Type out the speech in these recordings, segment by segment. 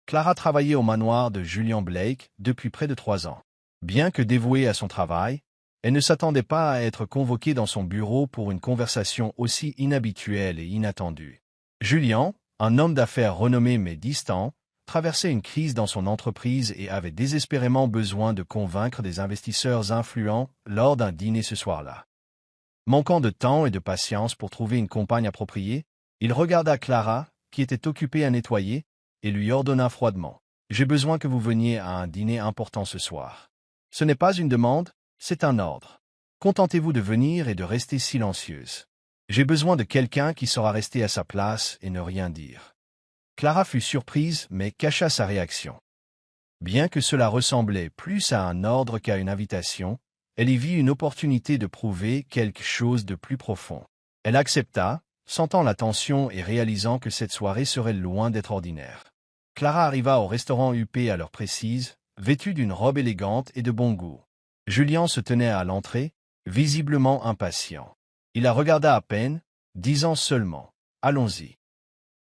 Clara travaillait au manoir de Julian Blake depuis près de 3 ans. Bien que dévouée à son travail, elle ne s'attendait pas à être convoquée dans son bureau pour une conversation aussi inhabituelle et inattendue. Julian, un homme d'affaires renommé mais distant, traversait une crise dans son entreprise et avait désespérément besoin de convaincre des investisseurs influents lors d'un dîner ce soir-là. Manquant de temps et de patience pour trouver une compagne appropriée, il regarda Clara, qui était occupée à nettoyer, et lui ordonna froidement: « J'ai besoin que vous veniez à un dîner important ce soir. Ce n'est pas une demande, c'est un ordre. Contentez-vous de venir et de rester silencieuse. J'ai besoin de quelqu'un qui saura rester à sa place et ne rien dire. » Clara fut surprise mais cacha sa réaction. Bien que cela ressemblait plus à un ordre qu'à une invitation, elle y vit une opportunité de prouver quelque chose de plus profond. Elle accepta, sentant la tension et réalisant que cette soirée serait loin d'être ordinaire. Clara arriva au restaurant huppé à l'heure précise, vêtue d'une robe élégante et de bon goût. Julian se tenait à l'entrée, visiblement impatient. Il la regarda à peine, disant seulement: « Allons-y »,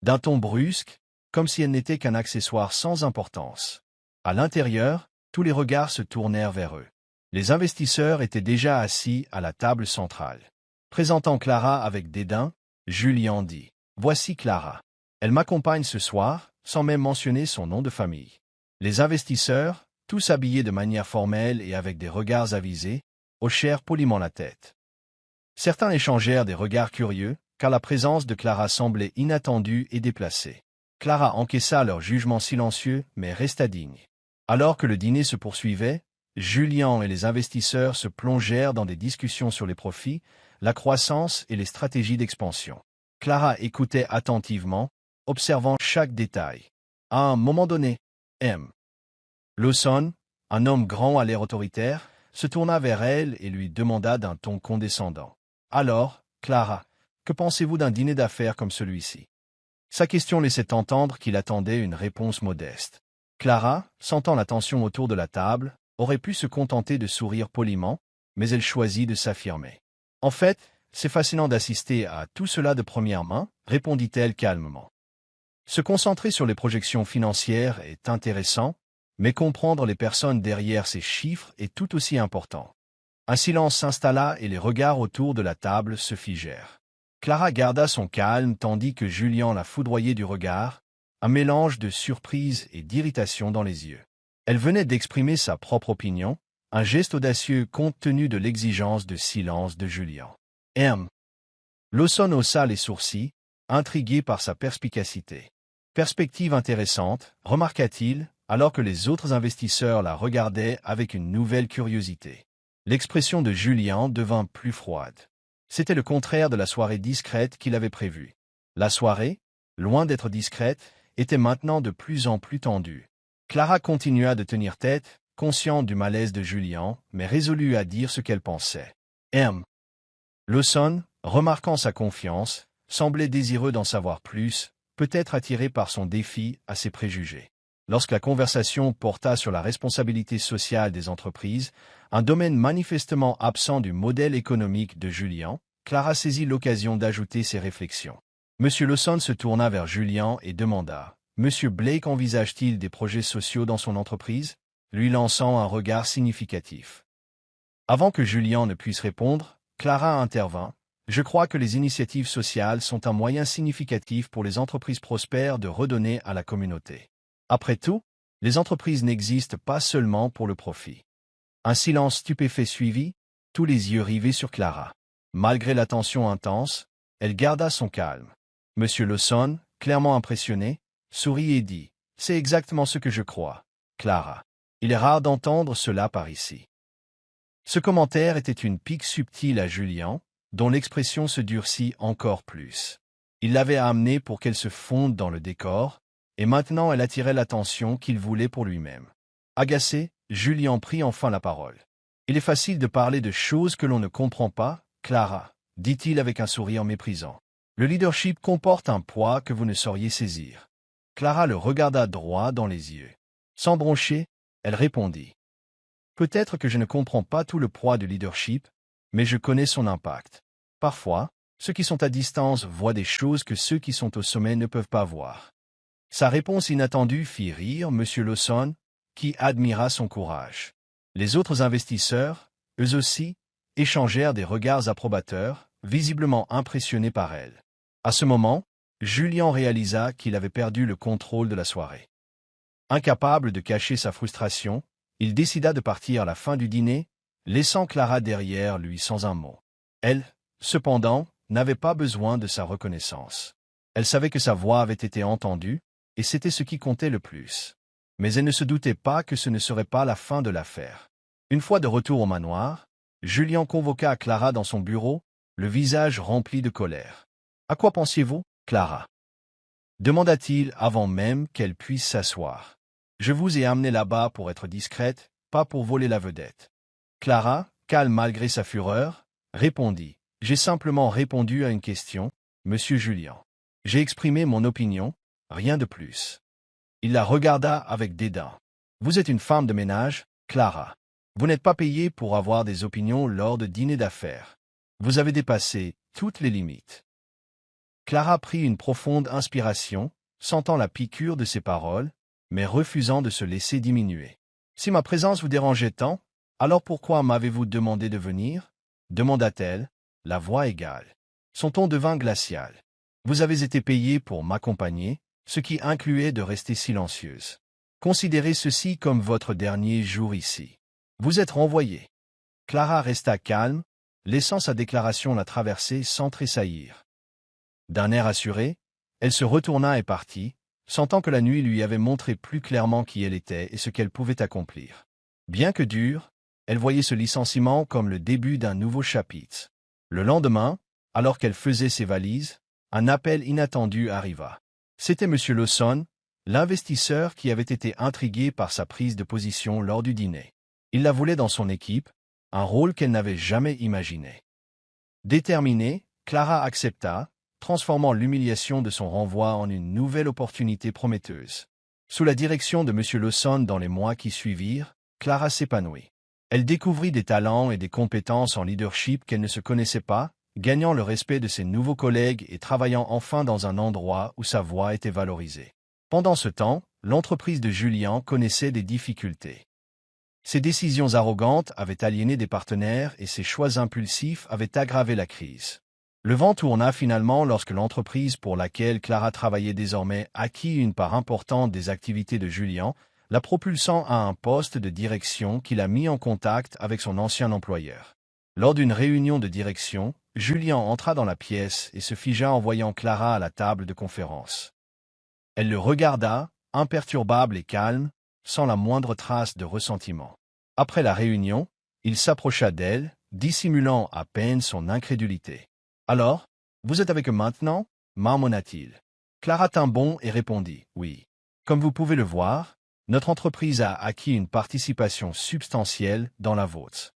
d'un ton brusque, comme si elle n'était qu'un accessoire sans importance. À l'intérieur, tous les regards se tournèrent vers eux. Les investisseurs étaient déjà assis à la table centrale. Présentant Clara avec dédain, Julian dit: « Voici Clara. Elle m'accompagne ce soir, sans même mentionner son nom de famille. » Les investisseurs, tous habillés de manière formelle et avec des regards avisés, hochèrent poliment la tête. Certains échangèrent des regards curieux, car la présence de Clara semblait inattendue et déplacée. Clara encaissa leur jugement silencieux, mais resta digne. Alors que le dîner se poursuivait, Julian et les investisseurs se plongèrent dans des discussions sur les profits, la croissance et les stratégies d'expansion. Clara écoutait attentivement, observant chaque détail. À un moment donné, M. Lawson, un homme grand à l'air autoritaire, se tourna vers elle et lui demanda d'un ton condescendant: « Alors, Clara, que pensez-vous d'un dîner d'affaires comme celui-ci » Sa question laissait entendre qu'il attendait une réponse modeste. Clara, sentant la tension autour de la table, aurait pu se contenter de sourire poliment, mais elle choisit de s'affirmer. « En fait, c'est fascinant d'assister à tout cela de première main, » répondit-elle calmement. Se concentrer sur les projections financières est intéressant, mais comprendre les personnes derrière ces chiffres est tout aussi important. Un silence s'installa et les regards autour de la table se figèrent. Clara garda son calme tandis que Julian la foudroyait du regard, un mélange de surprise et d'irritation dans les yeux. Elle venait d'exprimer sa propre opinion, un geste audacieux compte tenu de l'exigence de silence de Julian. M. Lawson haussa les sourcils, intrigué par sa perspicacité. « Perspective intéressante », remarqua-t-il, alors que les autres investisseurs la regardaient avec une nouvelle curiosité. L'expression de Julian devint plus froide. C'était le contraire de la soirée discrète qu'il avait prévue. La soirée, loin d'être discrète, était maintenant de plus en plus tendue. Clara continua de tenir tête, consciente du malaise de Julian, mais résolue à dire ce qu'elle pensait. M. Lawson, remarquant sa confiance, semblait désireux d'en savoir plus, peut-être attiré par son défi à ses préjugés. Lorsque la conversation porta sur la responsabilité sociale des entreprises, un domaine manifestement absent du modèle économique de Julian, Clara saisit l'occasion d'ajouter ses réflexions. M. Lawson se tourna vers Julian et demanda: « M. Blake envisage-t-il des projets sociaux dans son entreprise ?» lui lançant un regard significatif. Avant que Julian ne puisse répondre, Clara intervint: « Je crois que les initiatives sociales sont un moyen significatif pour les entreprises prospères de redonner à la communauté. Après tout, les entreprises n'existent pas seulement pour le profit. » Un silence stupéfait suivit, tous les yeux rivés sur Clara. Malgré la tension intense, elle garda son calme. M. Lawson, clairement impressionné, sourit et dit: « C'est exactement ce que je crois, Clara. Il est rare d'entendre cela par ici. » Ce commentaire était une pique subtile à Julian, dont l'expression se durcit encore plus. Il l'avait amenée pour qu'elle se fonde dans le décor, et maintenant elle attirait l'attention qu'il voulait pour lui-même. Agacé, Julian prit enfin la parole. « Il est facile de parler de choses que l'on ne comprend pas, Clara, » dit-il avec un sourire méprisant. « Le leadership comporte un poids que vous ne sauriez saisir. » Clara le regarda droit dans les yeux. Sans broncher, elle répondit: « Peut-être que je ne comprends pas tout le poids du leadership, mais je connais son impact. Parfois, ceux qui sont à distance voient des choses que ceux qui sont au sommet ne peuvent pas voir. » Sa réponse inattendue fit rire M. Lawson, qui admira son courage. Les autres investisseurs, eux aussi, échangèrent des regards approbateurs, visiblement impressionnés par elle. À ce moment, Julian réalisa qu'il avait perdu le contrôle de la soirée. Incapable de cacher sa frustration, il décida de partir à la fin du dîner, laissant Clara derrière lui sans un mot. Elle, cependant, n'avait pas besoin de sa reconnaissance. Elle savait que sa voix avait été entendue, et c'était ce qui comptait le plus. Mais elle ne se doutait pas que ce ne serait pas la fin de l'affaire. Une fois de retour au manoir, Julian convoqua Clara dans son bureau, le visage rempli de colère. « À quoi pensiez-vous, Clara » demanda-t-il avant même qu'elle puisse s'asseoir. « Je vous ai amené là-bas pour être discrète, pas pour voler la vedette. » Clara, calme malgré sa fureur, répondit. « J'ai simplement répondu à une question, Monsieur Julian. J'ai exprimé mon opinion, rien de plus. » Il la regarda avec dédain. « Vous êtes une femme de ménage, Clara. Vous n'êtes pas payée pour avoir des opinions lors de dîners d'affaires. Vous avez dépassé toutes les limites. » Clara prit une profonde inspiration, sentant la piqûre de ses paroles, mais refusant de se laisser diminuer. « Si ma présence vous dérangeait tant, alors pourquoi m'avez-vous demandé de venir » demanda-t-elle, la voix égale. Son ton devint glacial. « Vous avez été payée pour m'accompagner, ce qui incluait de rester silencieuse. Considérez ceci comme votre dernier jour ici. Vous êtes renvoyée. » Clara resta calme, laissant sa déclaration la traverser sans tressaillir. D'un air assuré, elle se retourna et partit, sentant que la nuit lui avait montré plus clairement qui elle était et ce qu'elle pouvait accomplir. Bien que dure, elle voyait ce licenciement comme le début d'un nouveau chapitre. Le lendemain, alors qu'elle faisait ses valises, un appel inattendu arriva. C'était M. Lawson, l'investisseur qui avait été intrigué par sa prise de position lors du dîner. Il la voulait dans son équipe, un rôle qu'elle n'avait jamais imaginé. Déterminée, Clara accepta, transformant l'humiliation de son renvoi en une nouvelle opportunité prometteuse. Sous la direction de M. Lawson dans les mois qui suivirent, Clara s'épanouit. Elle découvrit des talents et des compétences en leadership qu'elle ne se connaissait pas, gagnant le respect de ses nouveaux collègues et travaillant enfin dans un endroit où sa voix était valorisée. Pendant ce temps, l'entreprise de Julian connaissait des difficultés. Ses décisions arrogantes avaient aliéné des partenaires et ses choix impulsifs avaient aggravé la crise. Le vent tourna finalement lorsque l'entreprise pour laquelle Clara travaillait désormais acquit une part importante des activités de Julian, la propulsant à un poste de direction qui l'a mis en contact avec son ancien employeur. Lors d'une réunion de direction, Julian entra dans la pièce et se figea en voyant Clara à la table de conférence. Elle le regarda, imperturbable et calme, sans la moindre trace de ressentiment. Après la réunion, il s'approcha d'elle, dissimulant à peine son incrédulité. « Alors, vous êtes avec eux maintenant » marmonna-t-il. Clara tint bon et répondit « Oui. Comme vous pouvez le voir, notre entreprise a acquis une participation substantielle dans la vôtre. »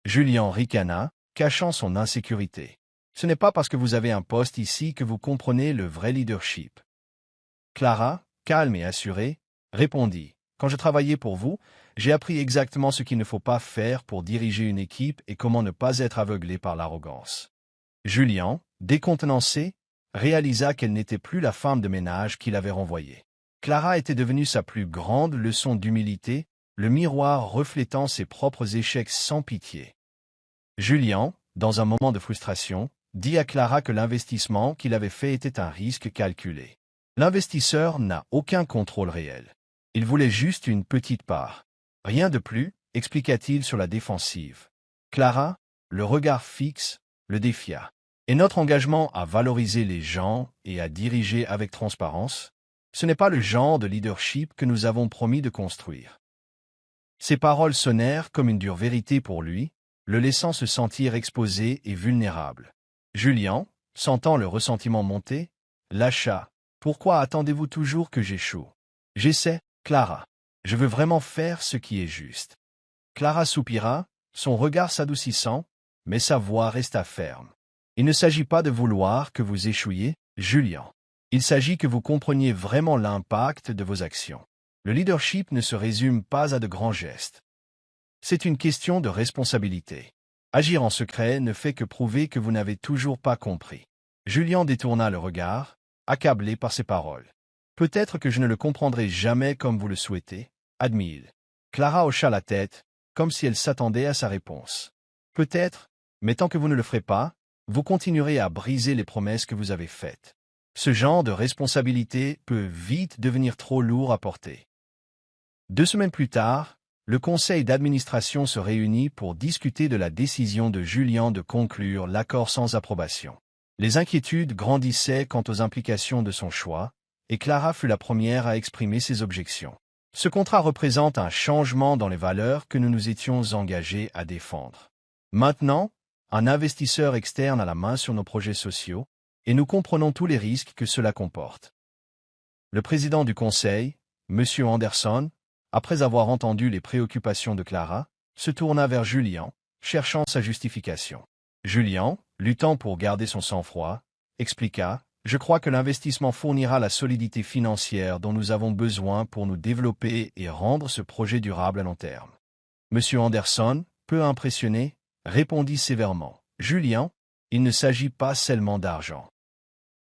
Julian ricana, cachant son insécurité. « Ce n'est pas parce que vous avez un poste ici que vous comprenez le vrai leadership. » Clara, calme et assurée, répondit. « Quand je travaillais pour vous, j'ai appris exactement ce qu'il ne faut pas faire pour diriger une équipe et comment ne pas être aveuglé par l'arrogance. » Julian, décontenancé, réalisa qu'elle n'était plus la femme de ménage qu'il avait renvoyée. Clara était devenue sa plus grande leçon d'humilité, le miroir reflétant ses propres échecs sans pitié. Julian, dans un moment de frustration, dit à Clara que l'investissement qu'il avait fait était un risque calculé. L'investisseur n'a aucun contrôle réel. Il voulait juste une petite part. Rien de plus, expliqua-t-il sur la défensive. Clara, le regard fixe, le défia. Et notre engagement à valoriser les gens et à diriger avec transparence, ce n'est pas le genre de leadership que nous avons promis de construire. Ces paroles sonnèrent comme une dure vérité pour lui, le laissant se sentir exposé et vulnérable. Julian, sentant le ressentiment monter, lâcha. « Pourquoi attendez-vous toujours que j'échoue ? J'essaie, Clara. Je veux vraiment faire ce qui est juste. » Clara soupira, son regard s'adoucissant, mais sa voix resta ferme. « Il ne s'agit pas de vouloir que vous échouiez, Julian. Il s'agit que vous compreniez vraiment l'impact de vos actions. Le leadership ne se résume pas à de grands gestes. C'est une question de responsabilité. Agir en secret ne fait que prouver que vous n'avez toujours pas compris. » Julian détourna le regard, accablé par ces paroles. Peut-être que je ne le comprendrai jamais comme vous le souhaitez, admit-il. Clara hocha la tête, comme si elle s'attendait à sa réponse. Peut-être, mais tant que vous ne le ferez pas, vous continuerez à briser les promesses que vous avez faites. Ce genre de responsabilité peut vite devenir trop lourd à porter. 2 semaines plus tard, le conseil d'administration se réunit pour discuter de la décision de Julian de conclure l'accord sans approbation. Les inquiétudes grandissaient quant aux implications de son choix, et Clara fut la première à exprimer ses objections. Ce contrat représente un changement dans les valeurs que nous nous étions engagés à défendre. Maintenant, un investisseur externe a la main sur nos projets sociaux, et nous comprenons tous les risques que cela comporte. Le président du conseil, M. Anderson, après avoir entendu les préoccupations de Clara, se tourna vers Julian, cherchant sa justification. Julian, luttant pour garder son sang-froid, expliqua « Je crois que l'investissement fournira la solidité financière dont nous avons besoin pour nous développer et rendre ce projet durable à long terme. » M. Anderson, peu impressionné, répondit sévèrement « Julian, il ne s'agit pas seulement d'argent.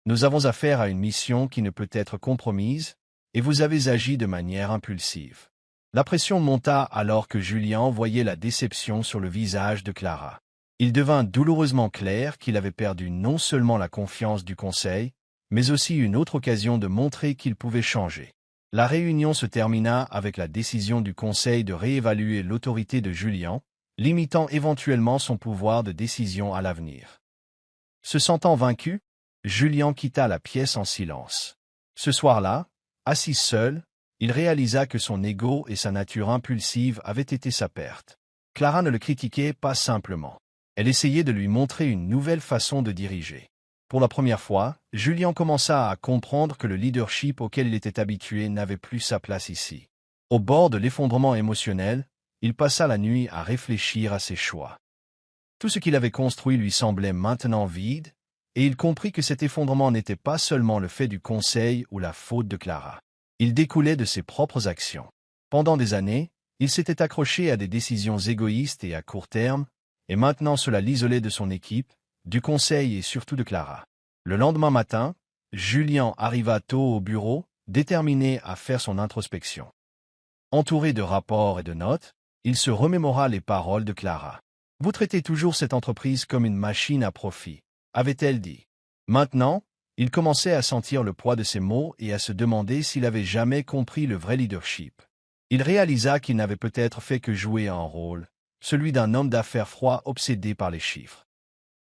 Nous avons affaire à une mission qui ne peut être compromise, et vous avez agi de manière impulsive. » La pression monta alors que Julian voyait la déception sur le visage de Clara. Il devint douloureusement clair qu'il avait perdu non seulement la confiance du conseil, mais aussi une autre occasion de montrer qu'il pouvait changer. La réunion se termina avec la décision du conseil de réévaluer l'autorité de Julian, limitant éventuellement son pouvoir de décision à l'avenir. Se sentant vaincu, Julian quitta la pièce en silence. Ce soir-là, assis seul, il réalisa que son ego et sa nature impulsive avaient été sa perte. Clara ne le critiquait pas simplement. Elle essayait de lui montrer une nouvelle façon de diriger. Pour la première fois, Julian commença à comprendre que le leadership auquel il était habitué n'avait plus sa place ici. Au bord de l'effondrement émotionnel, il passa la nuit à réfléchir à ses choix. Tout ce qu'il avait construit lui semblait maintenant vide, et il comprit que cet effondrement n'était pas seulement le fait du conseil ou la faute de Clara. Il découlait de ses propres actions. Pendant des années, il s'était accroché à des décisions égoïstes et à court terme, et maintenant cela l'isolait de son équipe, du conseil et surtout de Clara. Le lendemain matin, Julian arriva tôt au bureau, déterminé à faire son introspection. Entouré de rapports et de notes, il se remémora les paroles de Clara. « Vous traitez toujours cette entreprise comme une machine à profit », avait-elle dit. Maintenant, il commençait à sentir le poids de ses mots et à se demander s'il avait jamais compris le vrai leadership. Il réalisa qu'il n'avait peut-être fait que jouer un rôle, celui d'un homme d'affaires froid obsédé par les chiffres.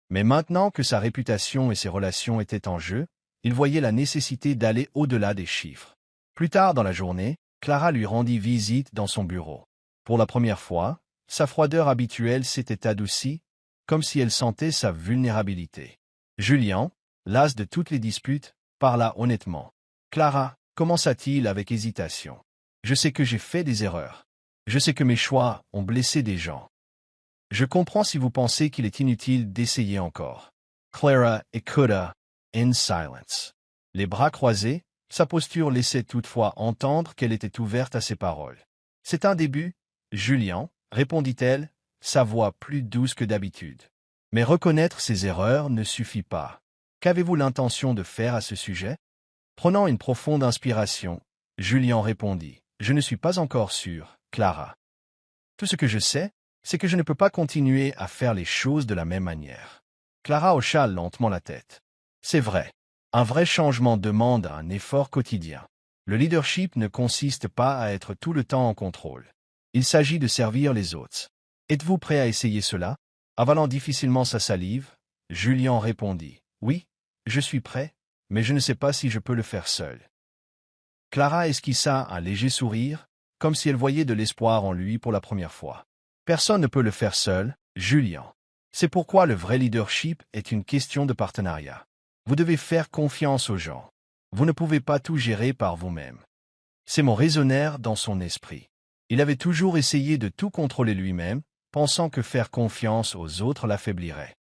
Mais maintenant que sa réputation et ses relations étaient en jeu, il voyait la nécessité d'aller au-delà des chiffres. Plus tard dans la journée, Clara lui rendit visite dans son bureau. Pour la première fois, sa froideur habituelle s'était adoucie, comme si elle sentait sa vulnérabilité. Julian, las de toutes les disputes, parla honnêtement. « Clara, commença-t-il avec hésitation. Je sais que j'ai fait des erreurs. Je sais que mes choix ont blessé des gens. Je comprends si vous pensez qu'il est inutile d'essayer encore. » Clara écouta, in silence. Les bras croisés, sa posture laissait toutefois entendre qu'elle était ouverte à ses paroles. « C'est un début, Julian, » répondit-elle, sa voix plus douce que d'habitude. « Mais reconnaître ses erreurs ne suffit pas. Qu'avez-vous l'intention de faire à ce sujet ?» Prenant une profonde inspiration, Julian répondit. « Je ne suis pas encore sûr, Clara. Tout ce que je sais, c'est que je ne peux pas continuer à faire les choses de la même manière. » Clara hocha lentement la tête. « C'est vrai. Un vrai changement demande un effort quotidien. Le leadership ne consiste pas à être tout le temps en contrôle. Il s'agit de servir les autres. Êtes-vous prêt à essayer cela ?» Avalant difficilement sa salive, Julian répondit. « Oui, je suis prêt, mais je ne sais pas si je peux le faire seul. » Clara esquissa un léger sourire, comme si elle voyait de l'espoir en lui pour la première fois. « Personne ne peut le faire seul, Julian. C'est pourquoi le vrai leadership est une question de partenariat. Vous devez faire confiance aux gens. Vous ne pouvez pas tout gérer par vous-même. » Ces mots résonnèrent dans son esprit. Il avait toujours essayé de tout contrôler lui-même, pensant que faire confiance aux autres l'affaiblirait.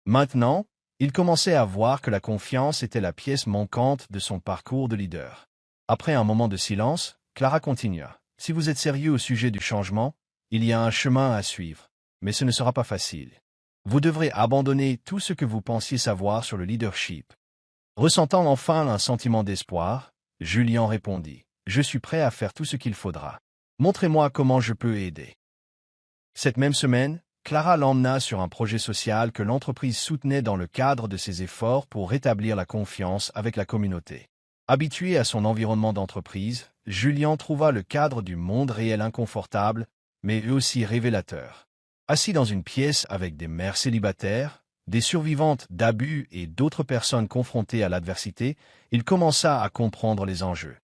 Maintenant, il commençait à voir que la confiance était la pièce manquante de son parcours de leader. Après un moment de silence, Clara continua. « Si vous êtes sérieux au sujet du changement, il y a un chemin à suivre, mais ce ne sera pas facile. Vous devrez abandonner tout ce que vous pensiez savoir sur le leadership. » Ressentant enfin un sentiment d'espoir, Julien répondit. Je suis prêt à faire tout ce qu'il faudra. Montrez-moi comment je peux aider. Cette même semaine, Clara l'emmena sur un projet social que l'entreprise soutenait dans le cadre de ses efforts pour rétablir la confiance avec la communauté. Habitué à son environnement d'entreprise, Julien trouva le cadre du monde réel inconfortable, mais aussi révélateur. Assis dans une pièce avec des mères célibataires, des survivantes d'abus et d'autres personnes confrontées à l'adversité, il commença à comprendre les enjeux.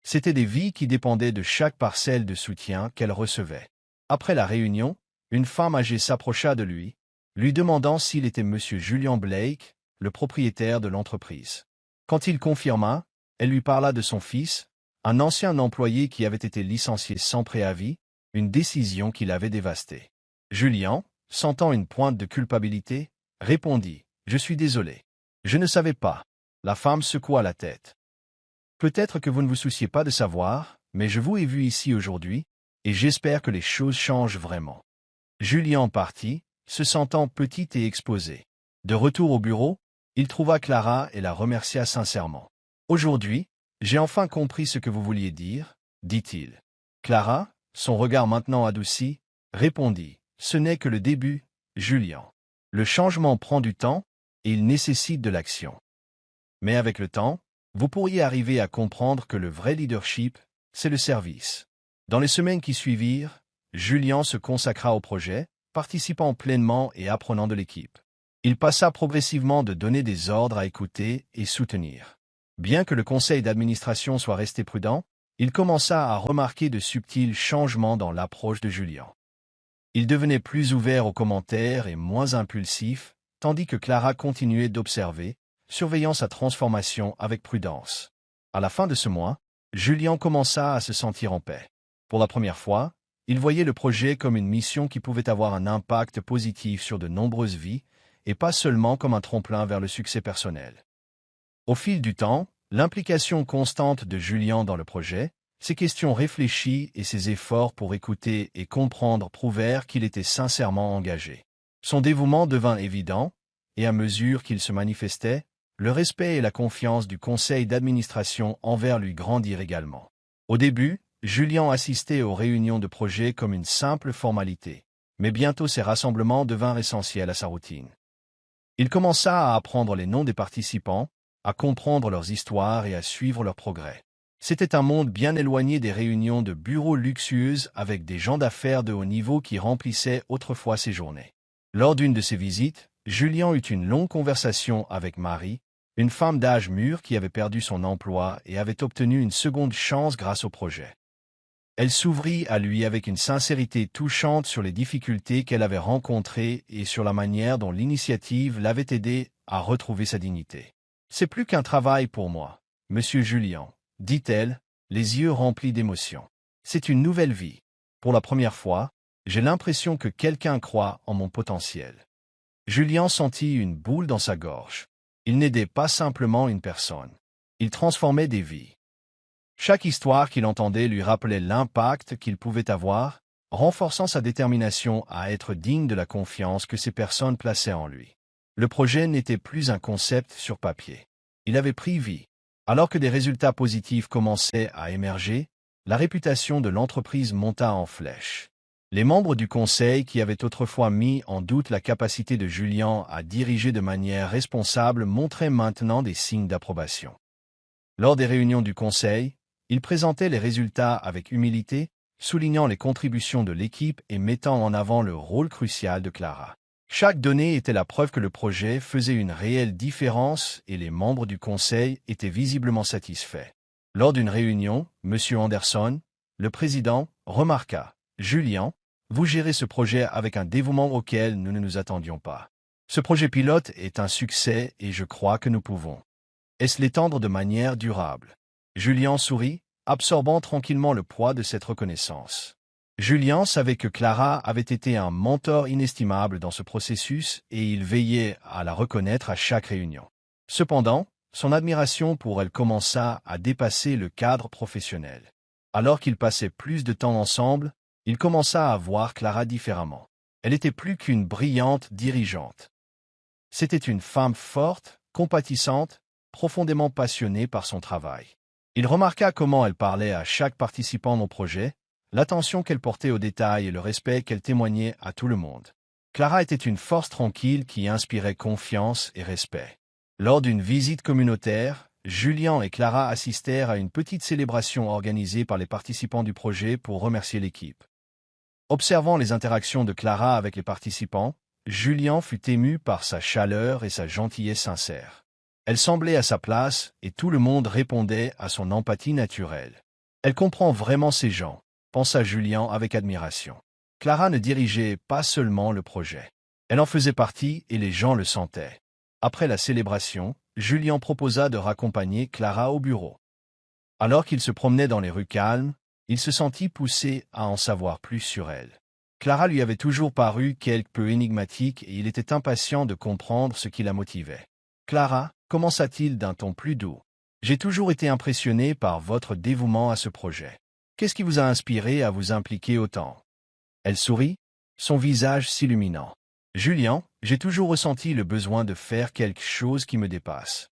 C'étaient des vies qui dépendaient de chaque parcelle de soutien qu'elles recevaient. Après la réunion, une femme âgée s'approcha de lui, lui demandant s'il était Monsieur Julien Blake, le propriétaire de l'entreprise. Quand il confirma, elle lui parla de son fils, un ancien employé qui avait été licencié sans préavis, une décision qui l'avait dévasté. Julien, sentant une pointe de culpabilité, répondit « Je suis désolé. Je ne savais pas. » La femme secoua la tête. « Peut-être que vous ne vous souciez pas de savoir, mais je vous ai vu ici aujourd'hui, et j'espère que les choses changent vraiment. » Julien partit, se sentant petit et exposé. De retour au bureau, il trouva Clara et la remercia sincèrement. « Aujourd'hui, j'ai enfin compris ce que vous vouliez dire, » dit-il. Clara, son regard maintenant adouci, répondit « Ce n'est que le début, Julien. Le changement prend du temps, et il nécessite de l'action. Mais avec le temps, vous pourriez arriver à comprendre que le vrai leadership, c'est le service. » Dans les semaines qui suivirent, Julien se consacra au projet, participant pleinement et apprenant de l'équipe. Il passa progressivement de donner des ordres à écouter et soutenir. Bien que le conseil d'administration soit resté prudent, il commença à remarquer de subtils changements dans l'approche de Julien. Il devenait plus ouvert aux commentaires et moins impulsif, tandis que Clara continuait d'observer, surveillant sa transformation avec prudence. À la fin de ce mois, Julien commença à se sentir en paix. Pour la première fois, il voyait le projet comme une mission qui pouvait avoir un impact positif sur de nombreuses vies, et pas seulement comme un tremplin vers le succès personnel. Au fil du temps, l'implication constante de Julien dans le projet, ses questions réfléchies et ses efforts pour écouter et comprendre prouvèrent qu'il était sincèrement engagé. Son dévouement devint évident, et à mesure qu'il se manifestait, le respect et la confiance du conseil d'administration envers lui grandirent également. Au début, Julien assistait aux réunions de projet comme une simple formalité, mais bientôt ces rassemblements devinrent essentiels à sa routine. Il commença à apprendre les noms des participants, à comprendre leurs histoires et à suivre leur progrès. C'était un monde bien éloigné des réunions de bureaux luxueuses avec des gens d'affaires de haut niveau qui remplissaient autrefois ses journées. Lors d'une de ses visites, Julien eut une longue conversation avec Marie, une femme d'âge mûr qui avait perdu son emploi et avait obtenu une seconde chance grâce au projet. Elle s'ouvrit à lui avec une sincérité touchante sur les difficultés qu'elle avait rencontrées et sur la manière dont l'initiative l'avait aidée à retrouver sa dignité. « C'est plus qu'un travail pour moi, Monsieur Julien, » dit-elle, les yeux remplis d'émotion. « C'est une nouvelle vie. Pour la première fois, j'ai l'impression que quelqu'un croit en mon potentiel. » Julien sentit une boule dans sa gorge. Il n'aidait pas simplement une personne. Il transformait des vies. Chaque histoire qu'il entendait lui rappelait l'impact qu'il pouvait avoir, renforçant sa détermination à être digne de la confiance que ces personnes plaçaient en lui. Le projet n'était plus un concept sur papier. Il avait pris vie. Alors que des résultats positifs commençaient à émerger, la réputation de l'entreprise monta en flèche. Les membres du conseil qui avaient autrefois mis en doute la capacité de Julien à diriger de manière responsable montraient maintenant des signes d'approbation. Lors des réunions du conseil, il présentait les résultats avec humilité, soulignant les contributions de l'équipe et mettant en avant le rôle crucial de Clara. Chaque donnée était la preuve que le projet faisait une réelle différence et les membres du conseil étaient visiblement satisfaits. Lors d'une réunion, M. Anderson, le président, remarqua « Julien, vous gérez ce projet avec un dévouement auquel nous ne nous attendions pas. Ce projet pilote est un succès et je crois que nous pouvons. Est-ce l'étendre de manière durable ?» Julien sourit, absorbant tranquillement le poids de cette reconnaissance. Julien savait que Clara avait été un mentor inestimable dans ce processus et il veillait à la reconnaître à chaque réunion. Cependant, son admiration pour elle commença à dépasser le cadre professionnel. Alors qu'ils passaient plus de temps ensemble, il commença à voir Clara différemment. Elle était plus qu'une brillante dirigeante. C'était une femme forte, compatissante, profondément passionnée par son travail. Il remarqua comment elle parlait à chaque participant au projet, l'attention qu'elle portait aux détails et le respect qu'elle témoignait à tout le monde. Clara était une force tranquille qui inspirait confiance et respect. Lors d'une visite communautaire, Julien et Clara assistèrent à une petite célébration organisée par les participants du projet pour remercier l'équipe. Observant les interactions de Clara avec les participants, Julien fut ému par sa chaleur et sa gentillesse sincère. Elle semblait à sa place et tout le monde répondait à son empathie naturelle. Elle comprend vraiment ces gens, pensa Julien avec admiration. Clara ne dirigeait pas seulement le projet. Elle en faisait partie et les gens le sentaient. Après la célébration, Julien proposa de raccompagner Clara au bureau. Alors qu'il se promenait dans les rues calmes, il se sentit poussé à en savoir plus sur elle. Clara lui avait toujours paru quelque peu énigmatique et il était impatient de comprendre ce qui la motivait. « Clara, commença-t-il d'un ton plus doux, j'ai toujours été impressionné par votre dévouement à ce projet. Qu'est-ce qui vous a inspiré à vous impliquer autant ?» Elle sourit, son visage s'illuminant. « Julien, j'ai toujours ressenti le besoin de faire quelque chose qui me dépasse.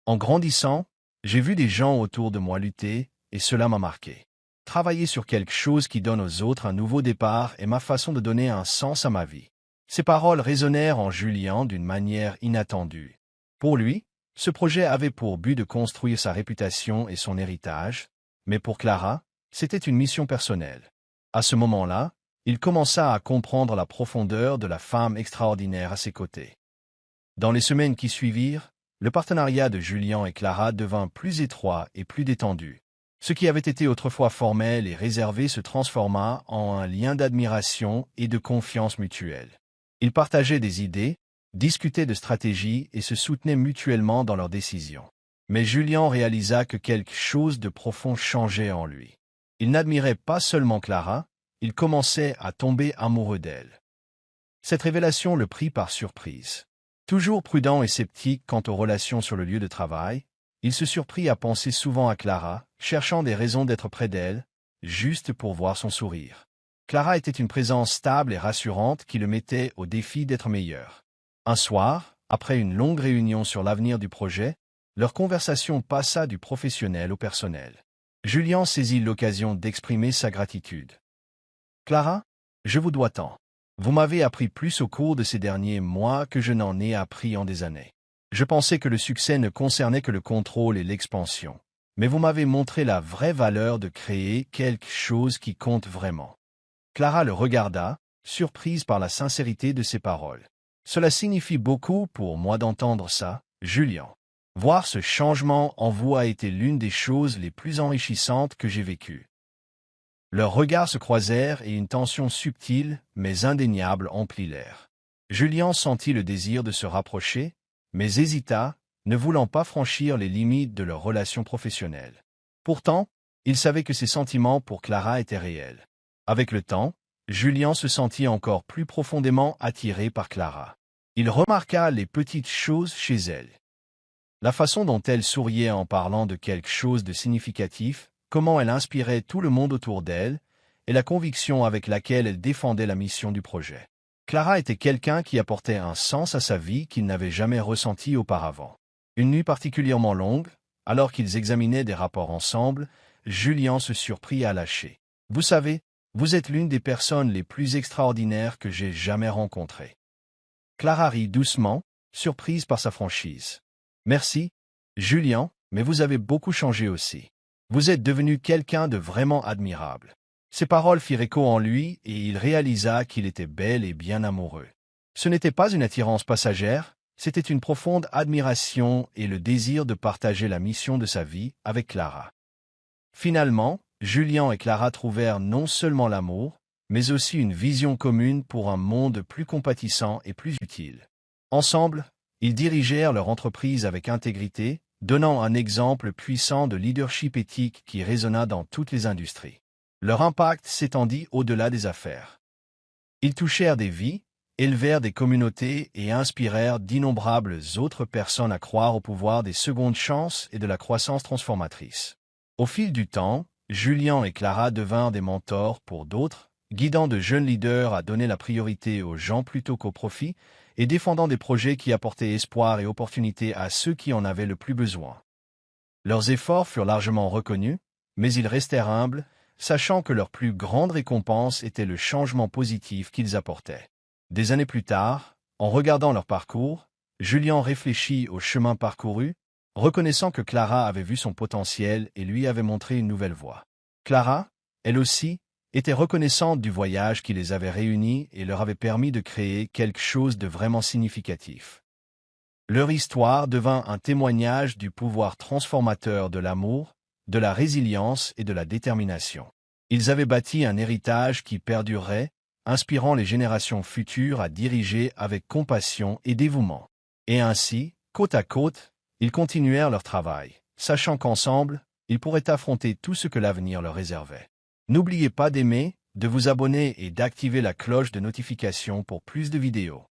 En grandissant, j'ai vu des gens autour de moi lutter, et cela m'a marqué. Travailler sur quelque chose qui donne aux autres un nouveau départ est ma façon de donner un sens à ma vie. » Ces paroles résonnèrent en Julien d'une manière inattendue. Pour lui, ce projet avait pour but de construire sa réputation et son héritage, mais pour Clara, c'était une mission personnelle. À ce moment-là, il commença à comprendre la profondeur de la femme extraordinaire à ses côtés. Dans les semaines qui suivirent, le partenariat de Julien et Clara devint plus étroit et plus détendu. Ce qui avait été autrefois formel et réservé se transforma en un lien d'admiration et de confiance mutuelle. Ils partageaient des idées, discutaient de stratégies et se soutenaient mutuellement dans leurs décisions. Mais Julien réalisa que quelque chose de profond changeait en lui. Il n'admirait pas seulement Clara, il commençait à tomber amoureux d'elle. Cette révélation le prit par surprise. Toujours prudent et sceptique quant aux relations sur le lieu de travail, il se surprit à penser souvent à Clara, cherchant des raisons d'être près d'elle, juste pour voir son sourire. Clara était une présence stable et rassurante qui le mettait au défi d'être meilleur. Un soir, après une longue réunion sur l'avenir du projet, leur conversation passa du professionnel au personnel. Julien saisit l'occasion d'exprimer sa gratitude. « Clara, je vous dois tant. Vous m'avez appris plus au cours de ces derniers mois que je n'en ai appris en des années. Je pensais que le succès ne concernait que le contrôle et l'expansion. Mais vous m'avez montré la vraie valeur de créer quelque chose qui compte vraiment. » Clara le regarda, surprise par la sincérité de ses paroles. « Cela signifie beaucoup pour moi d'entendre ça, Julien. Voir ce changement en vous a été l'une des choses les plus enrichissantes que j'ai vécues. » Leurs regards se croisèrent et une tension subtile, mais indéniable, emplit l'air. Julien sentit le désir de se rapprocher, mais hésita, ne voulant pas franchir les limites de leur relation professionnelle. Pourtant, il savait que ses sentiments pour Clara étaient réels. Avec le temps, Julien se sentit encore plus profondément attiré par Clara. Il remarqua les petites choses chez elle. La façon dont elle souriait en parlant de quelque chose de significatif, comment elle inspirait tout le monde autour d'elle, et la conviction avec laquelle elle défendait la mission du projet. Clara était quelqu'un qui apportait un sens à sa vie qu'il n'avait jamais ressenti auparavant. Une nuit particulièrement longue, alors qu'ils examinaient des rapports ensemble, Julien se surprit à lâcher. « Vous savez, vous êtes l'une des personnes les plus extraordinaires que j'ai jamais rencontrées. » Clara rit doucement, surprise par sa franchise. « Merci, Julien, mais vous avez beaucoup changé aussi. Vous êtes devenu quelqu'un de vraiment admirable. » Ces paroles firent écho en lui et il réalisa qu'il était bel et bien amoureux. Ce n'était pas une attirance passagère, c'était une profonde admiration et le désir de partager la mission de sa vie avec Clara. Finalement, Julien et Clara trouvèrent non seulement l'amour, mais aussi une vision commune pour un monde plus compatissant et plus utile. Ensemble, ils dirigèrent leur entreprise avec intégrité, donnant un exemple puissant de leadership éthique qui résonna dans toutes les industries. Leur impact s'étendit au-delà des affaires. Ils touchèrent des vies, élevèrent des communautés et inspirèrent d'innombrables autres personnes à croire au pouvoir des secondes chances et de la croissance transformatrice. Au fil du temps, Julien et Clara devinrent des mentors pour d'autres, guidant de jeunes leaders à donner la priorité aux gens plutôt qu'au profit et défendant des projets qui apportaient espoir et opportunité à ceux qui en avaient le plus besoin. Leurs efforts furent largement reconnus, mais ils restèrent humbles, sachant que leur plus grande récompense était le changement positif qu'ils apportaient. Des années plus tard, en regardant leur parcours, Julian réfléchit au chemin parcouru, reconnaissant que Clara avait vu son potentiel et lui avait montré une nouvelle voie. Clara, elle aussi, était reconnaissante du voyage qui les avait réunis et leur avait permis de créer quelque chose de vraiment significatif. Leur histoire devint un témoignage du pouvoir transformateur de l'amour, de la résilience et de la détermination. Ils avaient bâti un héritage qui perdurerait, inspirant les générations futures à diriger avec compassion et dévouement. Et ainsi, côte à côte, ils continuèrent leur travail, sachant qu'ensemble, ils pourraient affronter tout ce que l'avenir leur réservait. N'oubliez pas d'aimer, de vous abonner et d'activer la cloche de notification pour plus de vidéos.